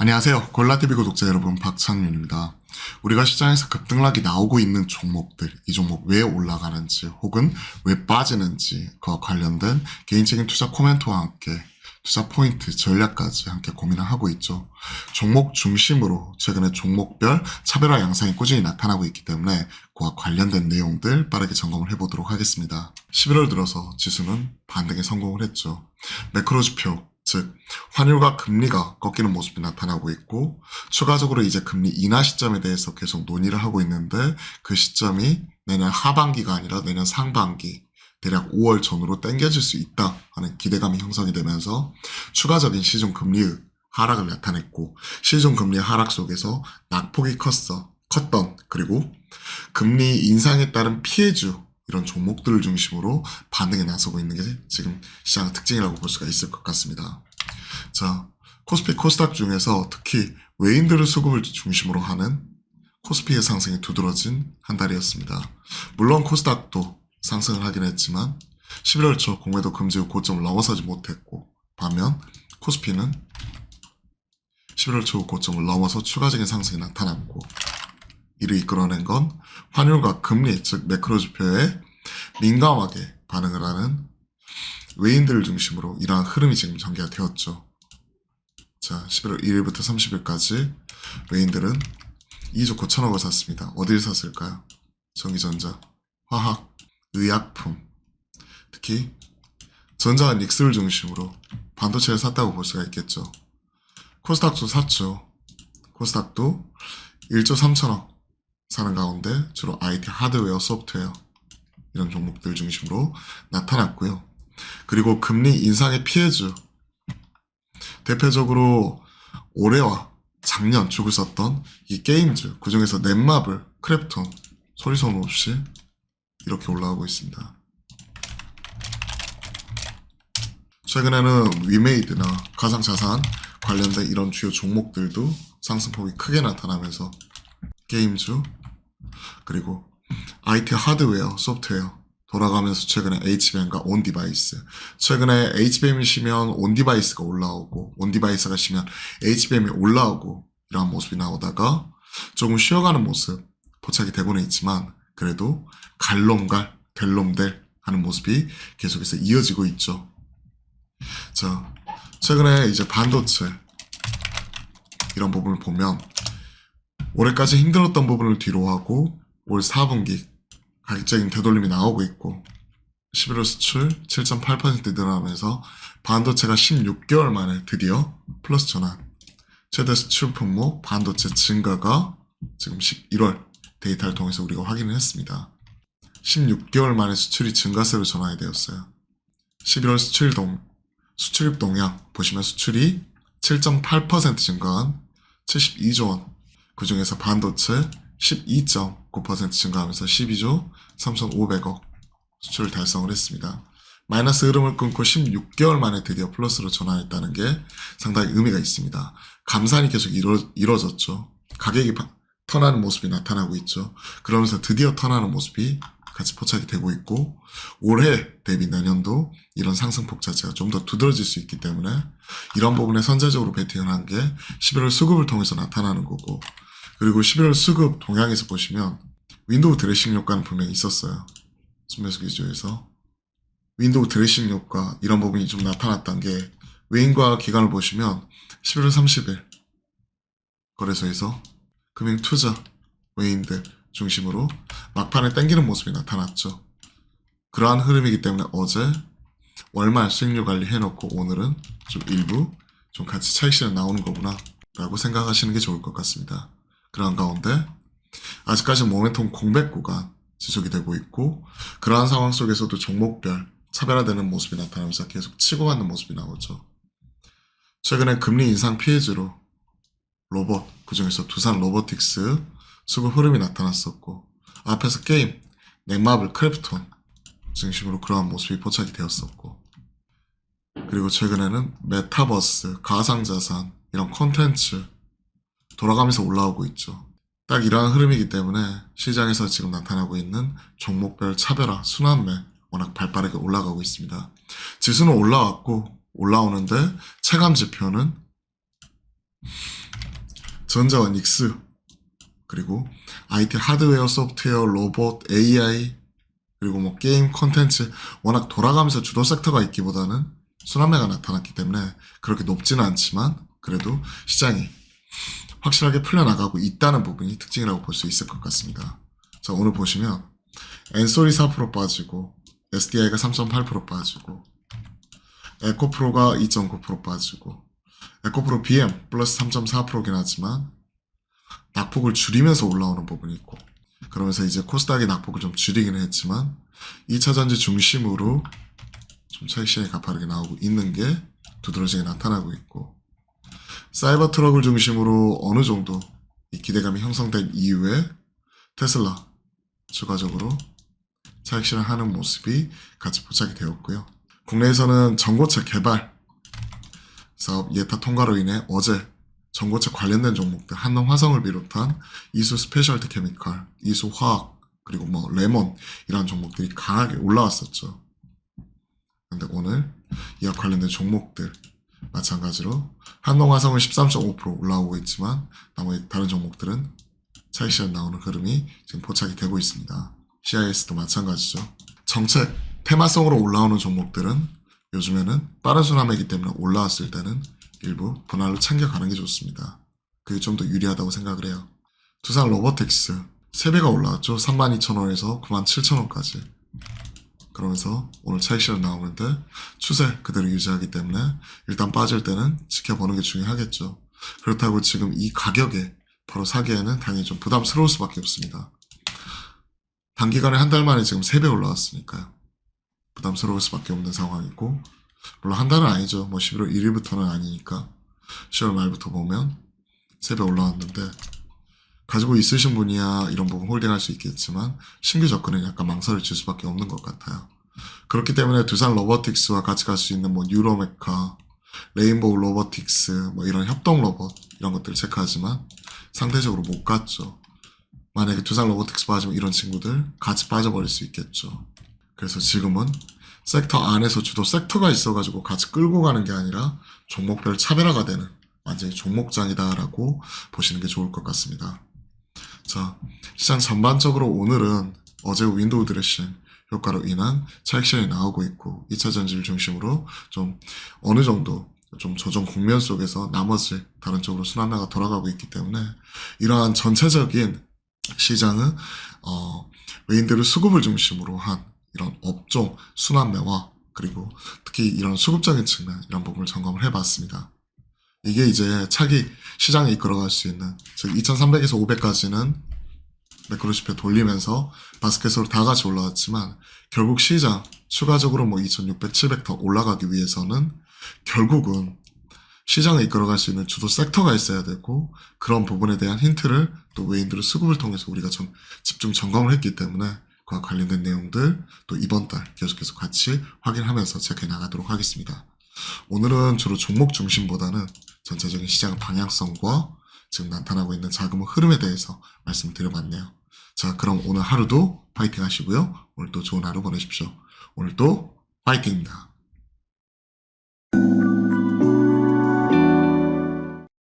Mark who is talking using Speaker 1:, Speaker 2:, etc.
Speaker 1: 안녕하세요. 골라TV 구독자 여러분, 박창윤입니다. 우리가 시장에서 급등락이 나오고 있는 종목들, 이 종목 왜 올라가는지 혹은 왜 빠지는지 그와 관련된 개인적인 투자 코멘트와 함께 투자 포인트, 전략까지 함께 고민을 하고 있죠. 종목 중심으로 최근에 종목별 차별화 양상이 꾸준히 나타나고 있기 때문에 그와 관련된 내용들 빠르게 점검을 해보도록 하겠습니다. 11월 들어서 지수는 반등에 성공을 했죠. 매크로 지표, 즉 환율과 금리가 꺾이는 모습이 나타나고 있고, 추가적으로 이제 금리 인하 시점에 대해서 계속 논의를 하고 있는데, 그 시점이 내년 하반기가 아니라 내년 상반기, 대략 5월 전후로 당겨질 수 있다 하는 기대감이 형성이 되면서 추가적인 시중 금리의 하락을 나타냈고, 시중 금리 하락 속에서 낙폭이 컸던 그리고 금리 인상에 따른 피해주, 이런 종목들을 중심으로 반등에 나서고 있는 게 지금 시장 특징이라고 볼 수가 있을 것 같습니다. 자, 코스피, 코스닥 중에서 특히 외인들의 수급을 중심으로 하는 코스피의 상승이 두드러진 한 달이었습니다. 물론 코스닥도 상승을 하긴 했지만 11월 초 공매도 금지 후 고점을 넘어서지 못했고, 반면 코스피는 11월 초 고점을 넘어서 추가적인 상승이 나타났고, 이를 이끌어낸 건 환율과 금리, 즉 매크로 지표에 민감하게 반응을 하는 외인들을 중심으로 이러한 흐름이 지금 전개가 되었죠. 자, 11월 1일부터 30일까지 외인들은 2조 9천억을 샀습니다. 어디를 샀을까요? 전기전자, 화학, 의약품, 특히 전자와 닉스를 중심으로 반도체를 샀다고 볼 수가 있겠죠. 코스닥도 샀죠. 코스닥도 1조 3천억 사는 가운데 주로 IT 하드웨어, 소프트웨어 이런 종목들 중심으로 나타났고요. 그리고 금리 인상의 피해주, 대표적으로 올해와 작년 죽을 썼던 이 게임주, 그 중에서 넷마블, 크랩톤 소리소문 없이 이렇게 올라오고 있습니다. 최근에는 위메이드나 가상자산 관련된 이런 주요 종목들도 상승폭이 크게 나타나면서 게임주, 그리고 IT 하드웨어, 소프트웨어 돌아가면서 최근에 HBM과 온디바이스, 최근에 HBM이 쉬면 온디바이스가 올라오고, 온디바이스가 쉬면 HBM이 올라오고, 이러한 모습이 나오다가 조금 쉬어가는 모습 포착이 되고는 있지만, 그래도 갈놈갈, 될놈될 하는 모습이 계속해서 이어지고 있죠. 자, 최근에 이제 반도체 이런 부분을 보면 올해까지 힘들었던 부분을 뒤로하고 올 4분기 가격적인 되돌림이 나오고 있고, 11월 수출 7.8% 늘어나면서 반도체가 16개월 만에 드디어 플러스 전환, 최대 수출 품목 반도체 증가가 지금 11월 데이터를 통해서 우리가 확인을 했습니다. 16개월 만에 수출이 증가세로 전환이 되었어요. 11월 수출입 동향 보시면 수출이 7.8% 증가한 72조 원, 그 중에서 반도체 12.9% 증가하면서 12조 3,500억 수출을 달성을 했습니다. 마이너스 흐름을 끊고 16개월 만에 드디어 플러스로 전환했다는 게 상당히 의미가 있습니다. 감산이 계속 이루어졌죠. 가격이 턴하는 모습이 나타나고 있죠. 그러면서 드디어 턴하는 모습이 같이 포착이 되고 있고, 올해 대비 내년도 이런 상승폭 자체가 좀 더 두드러질 수 있기 때문에 이런 부분에 선제적으로 베팅을 한 게 11월 수급을 통해서 나타나는 거고, 그리고 11월 수급 동향에서 보시면 윈도우 드레싱 효과는 분명히 있었어요. 순매수 기조에서 윈도우 드레싱 효과, 이런 부분이 좀 나타났던 게, 외인과 기관을 보시면 11월 30일 거래소에서 금융투자 외인들 중심으로 막판에 땡기는 모습이 나타났죠. 그러한 흐름이기 때문에 어제 월말 수익률 관리 해놓고 오늘은 좀 일부 좀 같이 차익 실현 나오는 거구나 라고 생각하시는 게 좋을 것 같습니다. 그러한 가운데 아직까지 모멘텀 공백 구간 지속이 되고 있고, 그러한 상황 속에서도 종목별 차별화되는 모습이 나타나면서 계속 치고받는 모습이 나오죠. 최근에 금리 인상 피해주로 로봇, 그 중에서 두산 로보틱스 수급 흐름이 나타났었고, 앞에서 게임, 넷마블, 크래프톤 중심으로 그러한 모습이 포착이 되었었고, 그리고 최근에는 메타버스, 가상자산 이런 콘텐츠 돌아가면서 올라오고 있죠. 딱 이러한 흐름이기 때문에 시장에서 지금 나타나고 있는 종목별 차별화, 순환매 워낙 발빠르게 올라가고 있습니다. 지수는 올라왔고 올라오는데 체감 지표는 전자와 닉스, 그리고 IT 하드웨어, 소프트웨어, 로봇, AI, 그리고 뭐 게임 콘텐츠, 워낙 돌아가면서 주도 섹터가 있기보다는 순환매가 나타났기 때문에 그렇게 높지는 않지만 그래도 시장이 확실하게 풀려나가고 있다는 부분이 특징이라고 볼 수 있을 것 같습니다. 자, 오늘 보시면 엔솔이 4% 빠지고 SDI가 3.8% 빠지고 에코프로가 2.9% 빠지고 에코프로 BM 플러스 3.4%긴 하지만 낙폭을 줄이면서 올라오는 부분이 있고, 그러면서 이제 코스닥이 낙폭을 좀 줄이기는 했지만 2차전지 중심으로 좀 차익 실현이 가파르게 나오고 있는 게 두드러지게 나타나고 있고, 사이버 트럭을 중심으로 어느 정도 이 기대감이 형성된 이후에 테슬라 추가적으로 차익 실현하는 모습이 같이 포착이 되었고요. 국내에서는 전고체 개발 사업 예타 통과로 인해 어제 전고체 관련된 종목들 한농화성을 비롯한 이수 스페셜티 케미칼, 이수 화학, 그리고 뭐 레몬 이런 종목들이 강하게 올라왔었죠. 근데 오늘 이와 관련된 종목들 마찬가지로 한농화성은 13.5% 올라오고 있지만 나머지 다른 종목들은 차익 실현 나오는 흐름이 지금 포착이 되고 있습니다. CIS도 마찬가지죠. 정책 테마성으로 올라오는 종목들은 요즘에는 빠른 순환매이기 때문에 올라왔을 때는 일부 분할로 챙겨가는 게 좋습니다. 그게 좀 더 유리하다고 생각을 해요. 두산 로보틱스 3배가 올라왔죠. 32,000원에서 97,000원까지. 그러면서 오늘 차익 실현 나오는데 추세 그대로 유지하기 때문에 일단 빠질 때는 지켜보는 게 중요하겠죠. 그렇다고 지금 이 가격에 바로 사기에는 당연히 좀 부담스러울 수밖에 없습니다. 단기간에 한 달 만에 지금 3배 올라왔으니까요. 부담스러울 수밖에 없는 상황이고, 물론 한 달은 아니죠. 뭐 11월 1일부터는 아니니까 10월 말부터 보면 3배 올라왔는데, 가지고 있으신 분이야 이런 부분 홀딩할 수 있겠지만 신규 접근은 약간 망설일 수밖에 없는 것 같아요. 그렇기 때문에 두산 로보틱스와 같이 갈 수 있는 뭐 뉴로메카, 레인보우 로보틱스, 뭐 이런 협동 로봇 이런 것들을 체크하지만 상대적으로 못 갔죠. 만약에 두산 로보틱스 빠지면 이런 친구들 같이 빠져버릴 수 있겠죠. 그래서 지금은 섹터 안에서 주도 섹터가 있어가지고 같이 끌고 가는 게 아니라 종목별 차별화가 되는 완전히 종목장이다라고 보시는 게 좋을 것 같습니다. 자, 시장 전반적으로 오늘은 어제 윈도우 드레싱 효과로 인한 차익 실현이 나오고 있고 2차 전지를 중심으로 좀 어느 정도 좀 조정 국면 속에서 나머지 다른 쪽으로 순환매가 돌아가고 있기 때문에 이러한 전체적인 시장은 외인들의 수급을 중심으로 한 이런 업종 순환매와 그리고 특히 이런 수급적인 측면 이런 부분을 점검을 해봤습니다. 이게 이제 차기 시장에 이끌어갈 수 있는, 즉 2300에서 500까지는 매크로시페 돌리면서 바스켓으로 다 같이 올라왔지만 결국 시장 추가적으로 뭐 2600, 700 더 올라가기 위해서는 결국은 시장을 이끌어갈 수 있는 주도 섹터가 있어야 되고, 그런 부분에 대한 힌트를 또 외인들의 수급을 통해서 우리가 집중 점검을 했기 때문에 그와 관련된 내용들 또 이번 달 계속해서 같이 확인하면서 체크해 나가도록 하겠습니다. 오늘은 주로 종목 중심보다는 전체적인 시장 방향성과 지금 나타나고 있는 자금의 흐름에 대해서 말씀드려봤네요. 자, 그럼 오늘 하루도 파이팅 하시고요. 오늘도 좋은 하루 보내십시오. 오늘도 파이팅입니다.